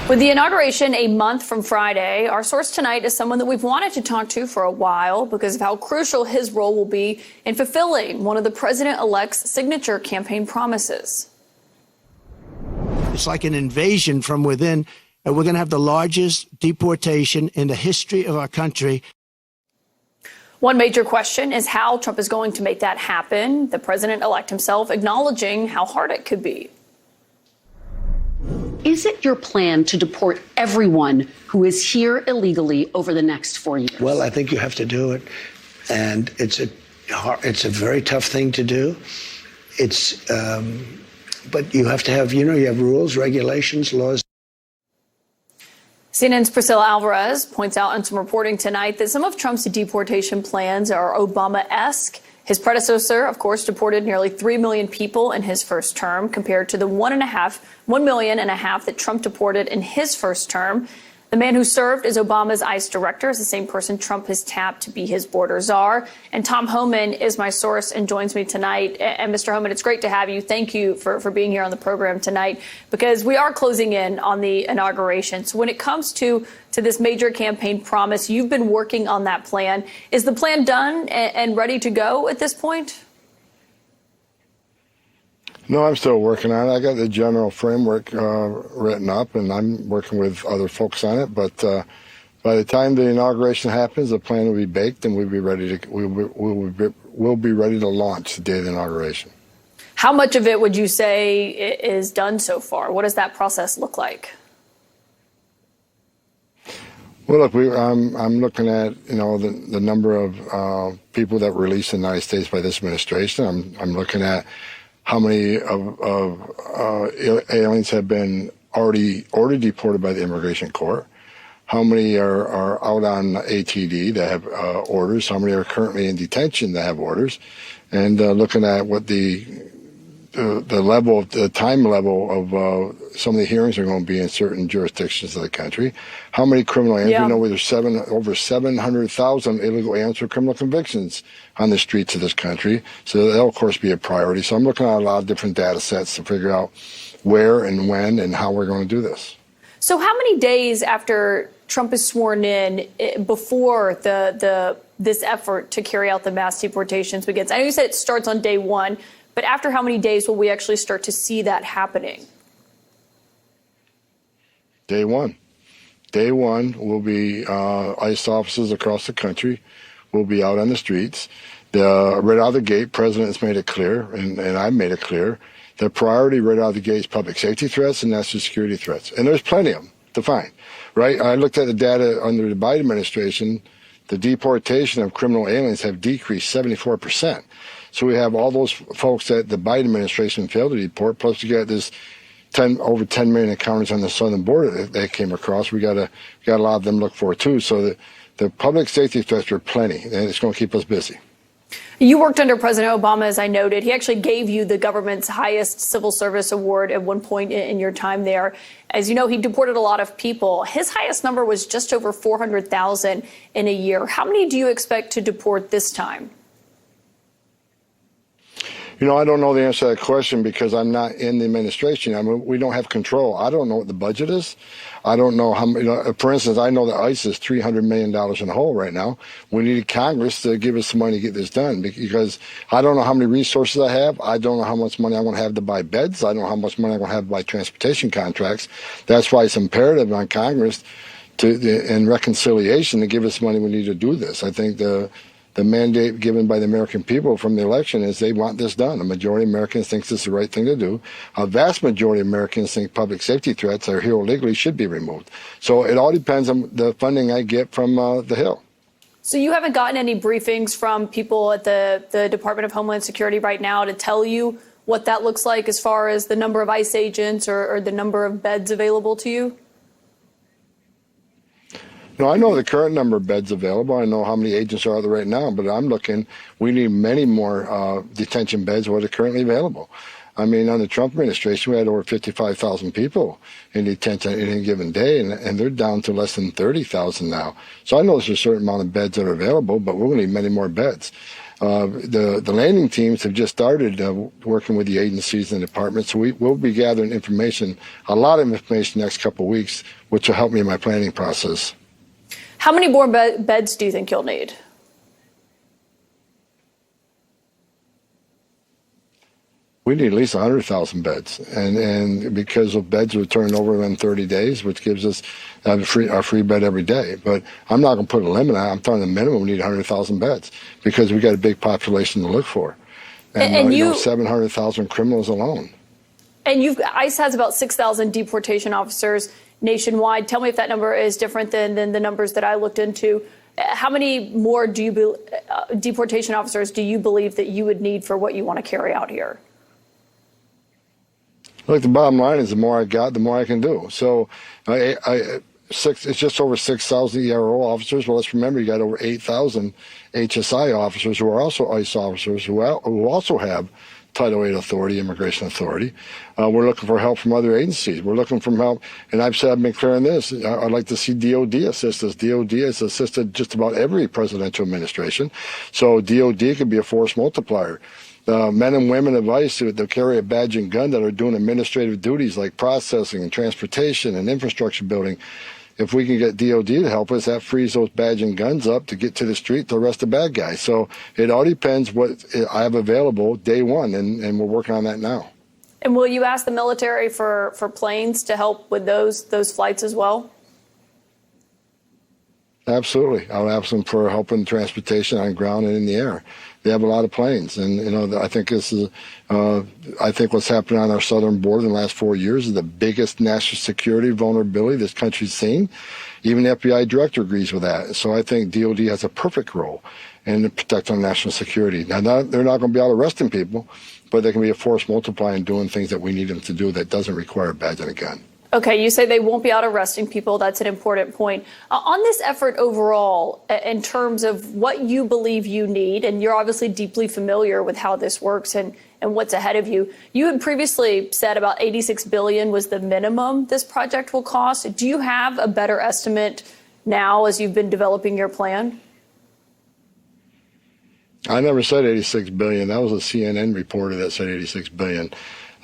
With the inauguration a month from Friday, our source tonight is someone that we've wanted to talk to for a while because of how crucial his role will be in fulfilling one of the president-elect's signature campaign promises. It's like an invasion from within, and we're going to have the largest deportation in the history of our country. One major question is how Trump is going to make that happen. The president-elect himself acknowledging how hard it could be. Is it your plan to deport everyone who is here illegally over the next 4 years? Well, I think you have to do it, and it's a very tough thing to do. But you have to have, you have rules, regulations, laws. CNN's Priscilla Alvarez points out in some reporting tonight that some of Trump's deportation plans are Obama-esque. His predecessor, of course, deported nearly 3 million people in his first term, compared to the 1.5 million that Trump deported in his first term. The man who served as Obama's ICE director is the same person Trump has tapped to be his border czar. And Tom Homan is my source and joins me tonight. And Mr. Homan, it's great to have you. Thank you for being here on the program tonight, because we are closing in on the inauguration. So when it comes to this major campaign promise, you've been working on that plan. Is the plan done and ready to go at this point? No, I'm still working on it. I got the general framework written up, and I'm working with other folks on it. But by the time the inauguration happens, the plan will be baked, and we'll be ready to launch the day of the inauguration. How much of it would you say is done so far? What does that process look like? Well, look, I'm looking at the number of people that were released in the United States by this administration. I'm looking at how many of aliens have been already deported by the Immigration Court, how many are out on ATD that have orders, how many are currently in detention that have orders, and looking at what the level of the time level of some of the hearings are going to be in certain jurisdictions of the country. How many criminal aliens? We know there's over 700,000 illegal aliens with criminal convictions on the streets of this country. So that'll, of course, be a priority. So I'm looking at a lot of different data sets to figure out where and when and how we're going to do this. So how many days after Trump is sworn in before this effort to carry out the mass deportations begins? I know you said it starts on day one, but after how many days will we actually start to see that happening? Day one. Day one will be ICE officers across the country will be out on the streets. Right out of the gate, President has made it clear, and I've made it clear, the priority right out of the gate is public safety threats and national security threats. And there's plenty of them to find, right? I looked at the data under the Biden administration. The deportation of criminal aliens have decreased 74%. So we have all those folks that the Biden administration failed to deport, plus you got this over 10 million encounters on the southern border that came across. We got a lot of them to look for too. So the public safety threats are plenty, and it's going to keep us busy. You worked under President Obama, as I noted. He actually gave you the government's highest civil service award at one point in your time there. As you know, he deported a lot of people. His highest number was just over 400,000 in a year. How many do you expect to deport this time? I don't know the answer to that question because I'm not in the administration. I mean, we don't have control. I don't know what the budget is. I don't know how many. For instance, I know that ICE is $300 million in the hole right now. We need Congress to give us some money to get this done because I don't know how many resources I have. I don't know how much money I'm going to have to buy beds. I don't know how much money I'm going to have to buy transportation contracts. That's why it's imperative on Congress in reconciliation to give us money we need to do this. I think the mandate given by the American people from the election is they want this done. A majority of Americans think this is the right thing to do. A vast majority of Americans think public safety threats that are here illegally should be removed. So it all depends on the funding I get from the Hill. So you haven't gotten any briefings from people at the Department of Homeland Security right now to tell you what that looks like as far as the number of ICE agents or the number of beds available to you? No, I know the current number of beds available. I know how many agents are out there right now, but I'm looking, we need many more detention beds what are currently available. I mean, on the Trump administration, we had over 55,000 people in detention at any given day, and they're down to less than 30,000 now. So I know there's a certain amount of beds that are available, but we're going to need many more beds. The landing teams have just started working with the agencies and departments. So we'll be gathering information, a lot of information, next couple of weeks, which will help me in my planning process. How many more beds do you think you'll need? We need at least 100,000 beds, and because of beds will turn over in 30 days, which gives us a free bed every day. But I'm not going to put a limit on it. I'm telling the minimum we need 100,000 beds because we got a big population to look for, and you know, 700,000 criminals alone. And ICE has about 6,000 deportation officers nationwide. Tell me if that number is different than the numbers that I looked into. How many more deportation officers do you believe that you would need for what you want to carry out here? Look, the bottom line is the more I got, the more I can do. So it's just over 6,000 ERO officers. Well, let's remember you got over 8,000 HSI officers who are also ICE officers who also have Title VIII authority, immigration authority. We're looking for help from other agencies. We're looking for help, and I've been clear on this. I'd like to see DOD assist us. DOD has assisted just about every presidential administration. So DOD could be a force multiplier. Men and women of ICE that carry a badge and gun that are doing administrative duties like processing and transportation and infrastructure building. If we can get DOD to help us, that frees those badge and guns up to get to the street to arrest the bad guys. So it all depends what I have available day one, and we're working on that now. And will you ask the military for planes to help with those flights as well? Absolutely. I'll ask them for help in transportation on ground and in the air. They have a lot of planes, and you know I think this is. I think what's happened on our southern border in the last 4 years is the biggest national security vulnerability this country's seen. Even the FBI director agrees with that. So I think DOD has a perfect role in protecting national security. Now, they're not going to be out arresting people, but they can be a force multiplier in doing things that we need them to do that doesn't require a badge and a gun. Okay, you say they won't be out arresting people. That's an important point. On this effort overall, in terms of what you believe you need, and you're obviously deeply familiar with how this works and what's ahead of you, you had previously said about $86 billion was the minimum this project will cost. Do you have a better estimate now as you've been developing your plan? I never said $86 billion. That was a CNN reporter that said $86 billion.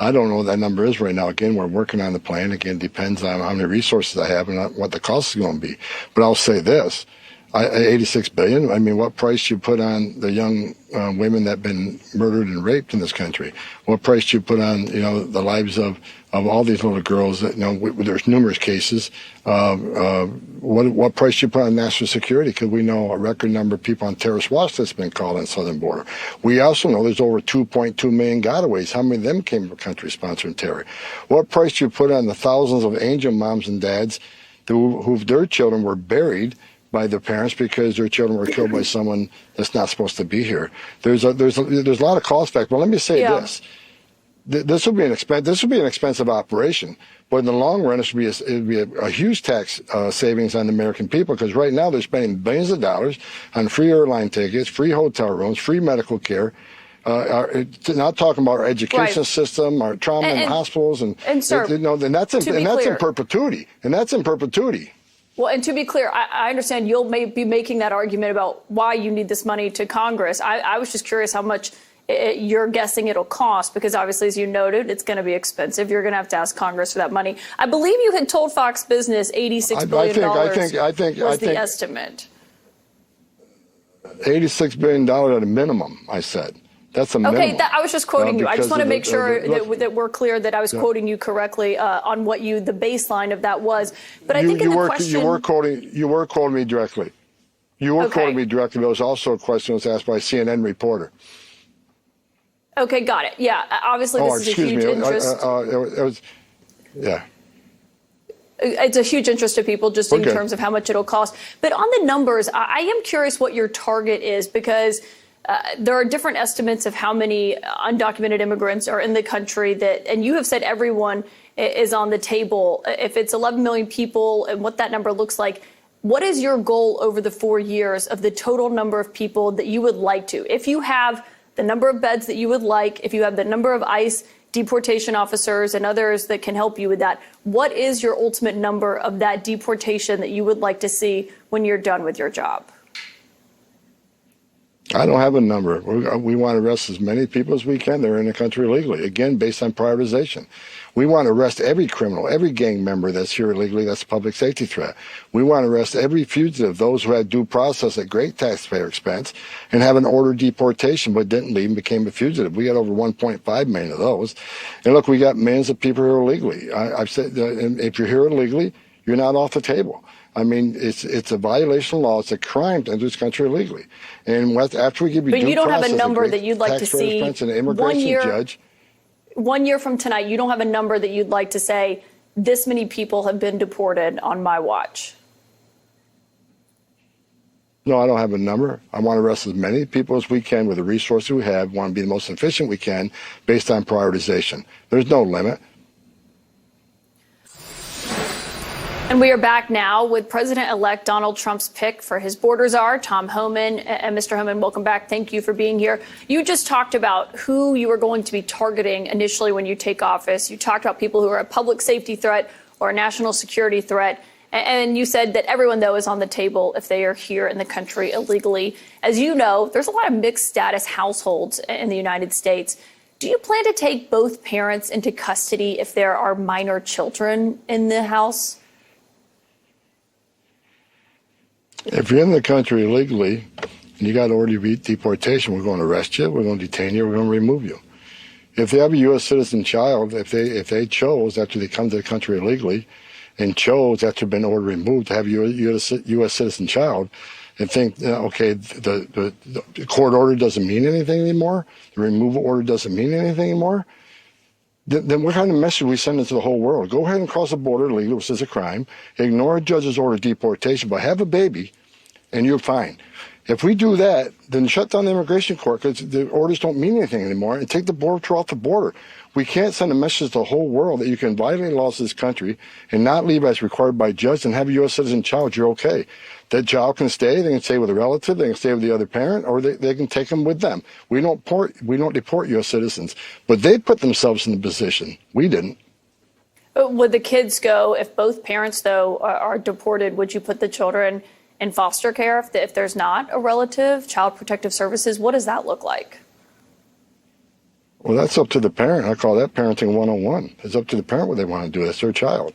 I don't know what that number is right now. Again, we're working on the plan. Again, it depends on how many resources I have and what the cost is going to be. But I'll say this, $86 billion, I mean, what price you put on the young women that have been murdered and raped in this country? What price you put on, you know, the lives of all these little girls that, you know, there's numerous cases. What price you put on national security? Because we know a record number of people on terrorist watch that's been called on the southern border. We also know there's over 2.2 million gotaways. How many of them came from countries sponsoring terror? What price you put on the thousands of angel moms and dads who their children were buried by their parents because their children were killed by someone that's not supposed to be here? There's a lot of cost factor. But let me say this. This will be an expensive operation, but in the long run, it would be a huge tax savings on the American people, because right now they're spending billions of dollars on free airline tickets, free hotel rooms, free medical care. Not talking about our education system, our trauma and hospitals, and sir, that's in perpetuity. And that's in perpetuity. Well, and to be clear, I understand you'll be making that argument about why you need this money to Congress. I was just curious how much you're guessing it'll cost, because obviously, as you noted, it's going to be expensive. You're going to have to ask Congress for that money. I believe you had told Fox Business $86 billion was the estimate. $86 billion at a minimum, I said. That's a minimum. Okay, I was just quoting you. I just want to make sure that we're clear that I was quoting you correctly on what the baseline of that was. But I think in the question... You were quoting me directly. You were quoting me directly. There was also a question that was asked by a CNN reporter. Okay, got it. Yeah, obviously this is a huge interest. It's a huge interest to people just in terms of how much it'll cost. But on the numbers, I am curious what your target is, because there are different estimates of how many undocumented immigrants are in the country and you have said everyone is on the table. If it's 11 million people and what that number looks like, what is your goal over the 4 years of the total number of people that you would like to? If you have the number of beds that you would like, if you have the number of ICE deportation officers and others that can help you with that, what is your ultimate number of that deportation that you would like to see when you're done with your job? I don't have a number. We want to arrest as many people as we can that are in the country illegally, again, based on prioritization. We want to arrest every criminal, every gang member that's here illegally, that's a public safety threat. We want to arrest every fugitive, those who had due process at great taxpayer expense and have an ordered deportation but didn't leave and became a fugitive. We got over 1.5 million of those. And look, we got millions of people here illegally. I've said that if you're here illegally, you're not off the table. I mean, it's a violation of law. It's a crime to enter this country illegally. And after we give you but due you don't have a process, number that you'd like to see an immigration judge. 1 year from tonight, you don't have a number that you'd like to say, this many people have been deported on my watch? No, I don't have a number. I want to arrest as many people as we can with the resources we have. Want to be the most efficient we can based on prioritization. There's no limit. And we are back now with President-elect Donald Trump's pick for his border czar, Tom Homan. And Mr. Homan, welcome back. Thank you for being here. You just talked about who you are going to be targeting initially when you take office. You talked about people who are a public safety threat or a national security threat. And you said that everyone, though, is on the table if they are here in the country illegally. As you know, there's a lot of mixed status households in the United States. Do you plan to take both parents into custody if there are minor children in the house? If you're in the country illegally and you got an order of deportation, we're going to arrest you, we're going to detain you, we're going to remove you. If they have a U.S. citizen child, if they chose after they come to the country illegally and chose after been ordered removed to have a U.S. citizen child and think, okay, the court order doesn't mean anything anymore, the removal order doesn't mean anything anymore, then what kind of message we send into the whole world? Go ahead and cross the border illegally, which is a crime. Ignore a judge's order of deportation, but have a baby, and you're fine. If we do that, then shut down the immigration court because the orders don't mean anything anymore, and take the border patrol off the border. We can't send a message to the whole world that you can violate laws of this country and not leave as required by judge and have a U.S. citizen child. You're okay. That child can stay. They can stay with a relative. They can stay with the other parent, or they can take them with them. We don't deport U.S. citizens, but they put themselves in the position. We didn't. Would the kids go, if both parents, though, are deported, would you put the children in foster care if there's not a relative? Child Protective Services, what does that look like? Well, that's up to the parent. I call that parenting 101. It's up to the parent what they want to do. That's their child.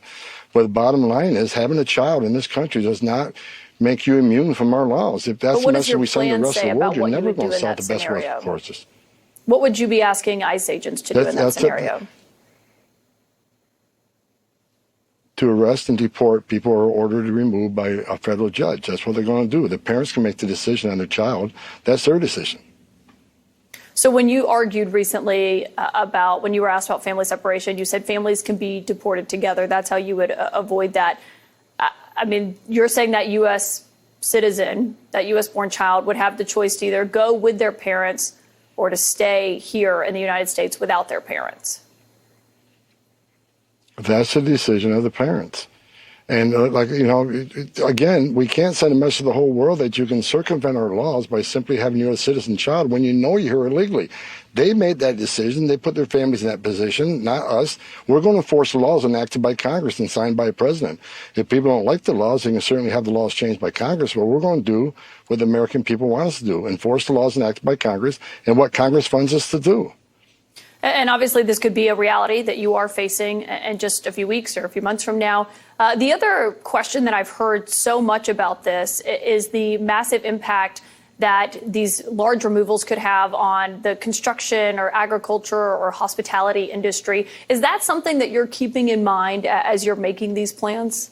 But the bottom line is having a child in this country does not make you immune from our laws. If that's the message we send to the rest of the world, you're never going to solve the best of courses. What would you be asking ICE agents to do in that scenario? To arrest and deport people who are ordered to remove by a federal judge. That's what they're going to do. The parents can make the decision on their child. That's their decision. So when you argued recently about, when you were asked about family separation, you said families can be deported together. That's how you would avoid that. I mean, you're saying that U.S. citizen, that U.S. born child would have the choice to either go with their parents or to stay here in the United States without their parents. That's the decision of the parents. And again, we can't send a message to the whole world that you can circumvent our laws by simply having your citizen child when you know you're here illegally. They made that decision. They put their families in that position, not us. We're going to enforce the laws enacted by Congress and signed by a president. If people don't like the laws, they can certainly have the laws changed by Congress. But we're going to do what the American people want us to do, enforce the laws enacted by Congress and what Congress funds us to do. And obviously, this could be a reality that you are facing in just a few weeks or a few months from now. The other question that I've heard so much about this is the massive impact that these large removals could have on the construction or agriculture or hospitality industry. Is that something that you're keeping in mind as you're making these plans?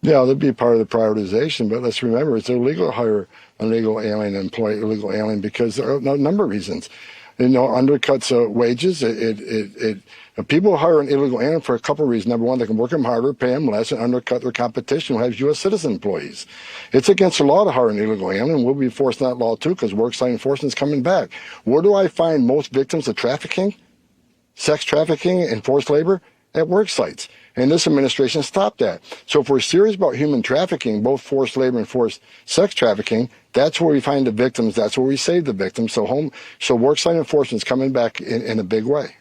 Yeah, that'd be part of the prioritization. But let's remember, it's illegal to hire an illegal alien and employ illegal alien because there are a number of reasons. Undercuts wages. People hire an illegal alien for a couple of reasons. Number one, they can work them harder, pay them less, and undercut their competition who has U.S. citizen employees. It's against the law to hire an illegal alien. We'll be enforcing that law, too, because worksite enforcement is coming back. Where do I find most victims of trafficking, sex trafficking, and forced labor? At work sites. And this administration stopped that. So if we're serious about human trafficking, both forced labor and forced sex trafficking, that's where we find the victims. That's where we save the victims. So worksite enforcement is coming back in a big way.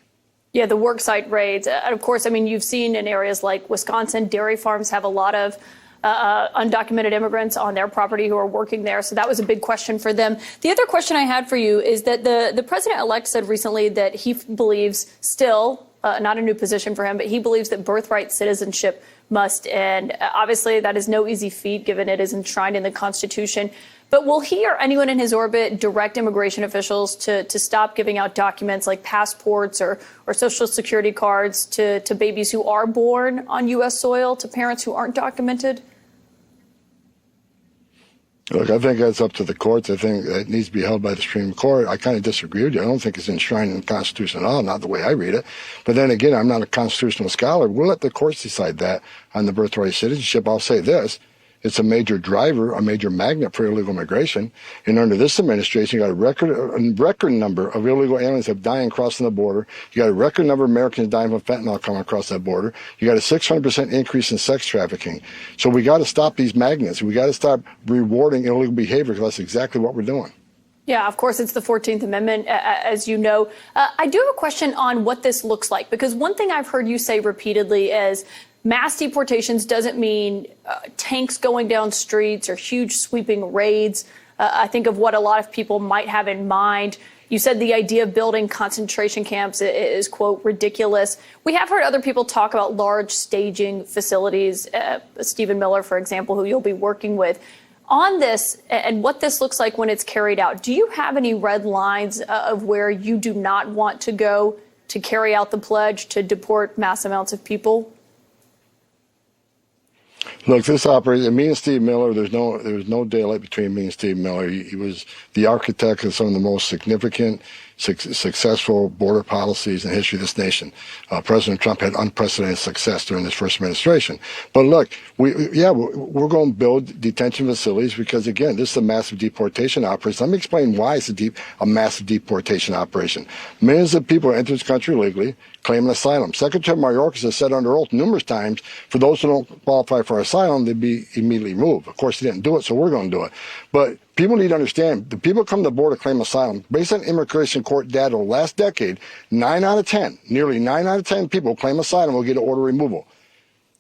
Yeah, the worksite raids. Of course, I mean, you've seen in areas like Wisconsin, dairy farms have a lot of undocumented immigrants on their property who are working there. So that was a big question for them. The other question I had for you is that the president-elect said recently that he believes still, not a new position for him, but he believes that birthright citizenship must end. Obviously, that is no easy feat, given it is enshrined in the Constitution. But will he or anyone in his orbit direct immigration officials to stop giving out documents like passports or Social Security cards to babies who are born on U.S. soil, to parents who aren't documented? Look, I think that's up to the courts. I think it needs to be held by the Supreme Court. I kind of disagree with you. I don't think it's enshrined in the Constitution at all, not the way I read it. But then again, I'm not a constitutional scholar. We'll let the courts decide that on the birthright citizenship. I'll say this. It's a major driver, a major magnet for illegal immigration. And under this administration, you got a record number of illegal aliens have dying crossing the border. You got a record number of Americans dying from fentanyl coming across that border. You got a 600% increase in sex trafficking. So we got to stop these magnets. We got to stop rewarding illegal behavior, because that's exactly what we're doing. Yeah, of course, it's the 14th Amendment, as you know. I do have a question on what this looks like, because one thing I've heard you say repeatedly is mass deportations doesn't mean tanks going down streets or huge sweeping raids. I think of what a lot of people might have in mind. You said the idea of building concentration camps is, quote, ridiculous. We have heard other people talk about large staging facilities, Stephen Miller, for example, who you'll be working with. On this and what this looks like when it's carried out, do you have any red lines of where you do not want to go to carry out the pledge to deport mass amounts of people? Look, this operation, me and Steve Miller, there was no daylight between me and Steve Miller. He was the architect of some of the most significant, successful border policies in the history of this nation. President Trump had unprecedented success during his first administration. But look, we're going to build detention facilities because, again, this is a massive deportation operation. Let me explain why it's a massive deportation operation. Millions of people enter this country illegally, claiming asylum. Secretary Mayorkas has said under oath numerous times, for those who don't qualify for asylum, they'd be immediately moved. Of course, he didn't do it, so we're going to do it. But people need to understand, the people come to the border claim asylum. Based on immigration court data over the last decade, 9 out of 10, nearly 9 out of 10 people claim asylum will get an order removal.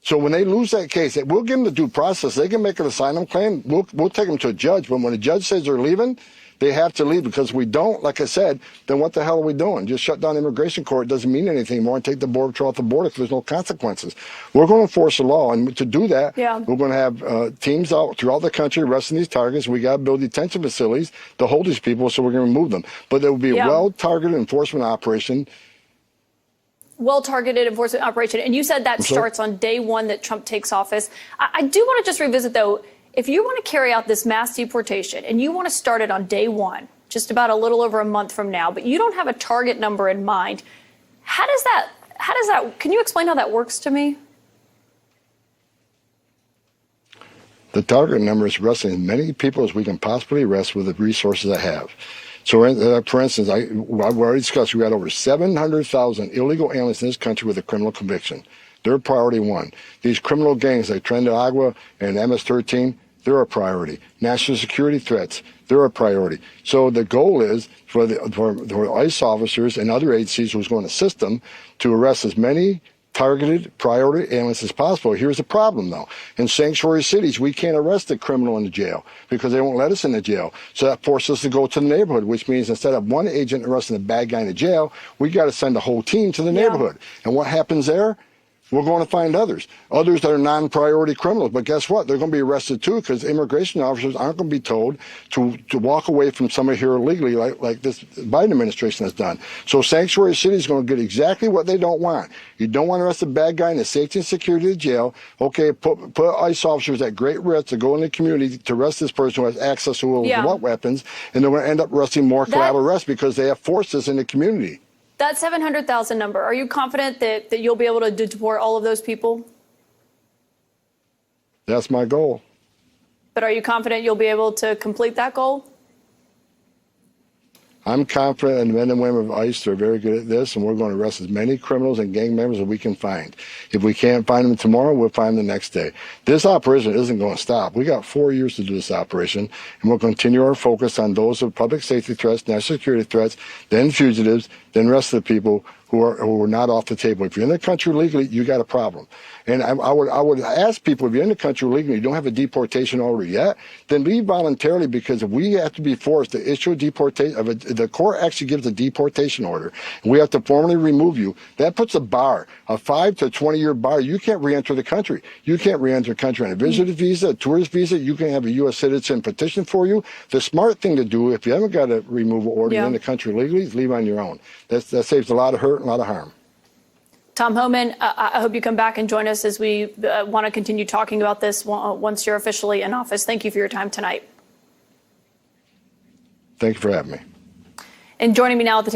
So when they lose that case, we'll give them the due process. They can make an asylum claim. We'll take them to a judge. But when a judge says they're leaving, they have to leave, because if we don't, like I said, then what the hell are we doing? Just shut down immigration court doesn't mean anything more, and take the border patrol off the border because there's no consequences. We're going to enforce the law, and to do that, we're going to have teams out throughout the country arresting these targets. We got to build detention facilities to hold these people, so we're going to remove them. But there will be a well-targeted enforcement operation. Well-targeted enforcement operation. And you said that starts on day one that Trump takes office. I do want to just revisit, though, if you want to carry out this mass deportation and you want to start it on day one, just about a little over a month from now, but you don't have a target number in mind, how does that, can you explain how that works to me? The target number is arresting as many people as we can possibly arrest with the resources I have. So, for instance, I've already discussed, we had over 700,000 illegal aliens in this country with a criminal conviction. They're priority one. These criminal gangs like Tren de Agua and MS-13, they're a priority. National security threats, they're a priority. So the goal is for ICE officers and other agencies who's going to assist them to arrest as many targeted priority aliens as possible. Here's the problem, though. In sanctuary cities, we can't arrest a criminal in the jail because they won't let us in the jail. So that forces us to go to the neighborhood, which means instead of one agent arresting a bad guy in the jail, we got to send a whole team to the neighborhood. And what happens there? We're going to find others that are non-priority criminals. But guess what? They're going to be arrested too, because immigration officers aren't going to be told to walk away from somebody here illegally like this Biden administration has done. So sanctuary cities is going to get exactly what they don't want. You don't want to arrest a bad guy in the safety and security of the jail. Okay, put ICE officers at great risk to go in the community to arrest this person who has access to what weapons, and they're going to end up arresting more collateral arrests because they have forces in the community. That 700,000 number, are you confident that you'll be able to deport all of those people? That's my goal. But are you confident you'll be able to complete that goal? I'm confident in the men and women of ICE. They're very good at this, and we're going to arrest as many criminals and gang members as we can find. If we can't find them tomorrow, we'll find them the next day. This operation isn't going to stop. We got 4 years to do this operation, and we'll continue our focus on those with public safety threats, national security threats, then fugitives, then rest of the people who are not off the table. If you're in the country legally, you got a problem. And I would ask people, if you're in the country legally, you don't have a deportation order yet, then leave voluntarily, because if we have to be forced to issue a deportation, the court actually gives a deportation order, and we have to formally remove you. That puts a bar, a 5 to 20-year bar. You can't re-enter the country. You can't re-enter the country on a visitor visa, a tourist visa. You can have a U.S. citizen petition for you. The smart thing to do, if you haven't got a removal order in the country legally, is leave on your own. That saves a lot of hurt and a lot of harm. Tom Homan, I hope you come back and join us as we want to continue talking about this once you're officially in office. Thank you for your time tonight. Thank you for having me. And joining me now at the table.